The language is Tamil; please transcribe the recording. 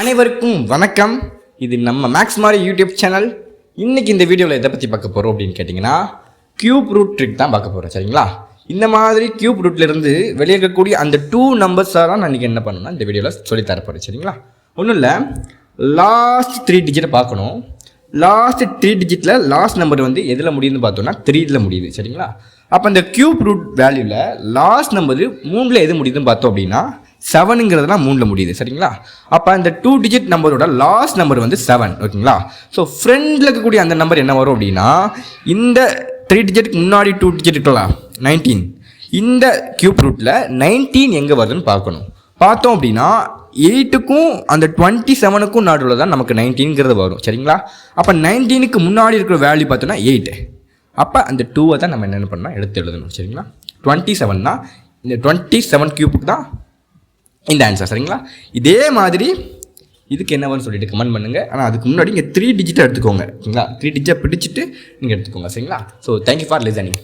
அனைவருக்கும் வணக்கம். இது நம்ம மேக்ஸ் மாதிரி யூடியூப் சேனல். இன்றைக்கி இந்த வீடியோவில் எதை பற்றி பார்க்க போகிறோம் அப்படின்னு கேட்டிங்கன்னா, க்யூப் ரூட் ட்ரிக் தான் பார்க்க போகிறோம். சரிங்களா? இந்த மாதிரி க்யூப் ரூட்லேருந்து வெளியே இருக்கக்கூடிய அந்த 2 நம்பர்ஸாக தான் நான் இன்றைக்கி என்ன பண்ணணும்னா இந்த வீடியோவில் சொல்லித்தர போகிறேன். சரிங்களா? ஒன்றும் இல்லை, லாஸ்ட் 3 டிஜிட்டை பார்க்கணும். லாஸ்ட் 3 டிஜிட்டில் லாஸ்ட் நம்பர் வந்து எதில் முடியுதுன்னு பார்த்தோம்னா 3ல் முடியுது. சரிங்களா? அப்போ இந்த க்யூப் ரூட் வேல்யூவில் லாஸ்ட் நம்பர் 3ல் எது முடியுதுன்னு பார்த்தோம் அப்படின்னா 7ங்கிறதுலாம் 3ல் முடியுது. சரிங்களா? அப்போ அந்த 2 டிஜிட் நம்பரோட லாஸ்ட் நம்பர் வந்து 7. ஓகேங்களா? ஸோ ஃப்ரெண்டில் இருக்கக்கூடிய அந்த நம்பர் என்ன வரும் அப்படின்னா, இந்த 3 டிஜிட்டுக்கு முன்னாடி 2 டிஜிட் இருக்கலாம் 19. இந்த க்யூப் ரூட்டில் 19 எங்கே வருதுன்னு பார்க்கணும். பார்த்தோம் அப்படின்னா 8க்கும் அந்த 27க்கும் நடுவில் தான் நமக்கு 19ங்கிறது வரும். சரிங்களா? அப்போ 19க்கு முன்னாடி இருக்கிற வேல்யூ பார்த்தோன்னா 8. அப்போ அந்த 2வை தான் நம்ம என்னென்ன பண்ணால் எடுத்து எழுதணும். சரிங்களா? 27னா இந்த 27 க்யூப்புக்கு தான் இந்த ஆன்சர். சரிங்களா? இதே மாதிரி இதுக்கு என்னவன்னு சொல்லிட்டு கமெண்ட் பண்ணுங்கள். ஆனால் அதுக்கு முன்னாடி இங்கே 3 டிஜிட்டை எடுத்துக்கோங்க. ஓகேங்களா? 3 டிஜிட்டை பிடிச்சிட்டு நீங்கள் எடுத்துக்கோங்க. சரிங்களா? So thank you for listening.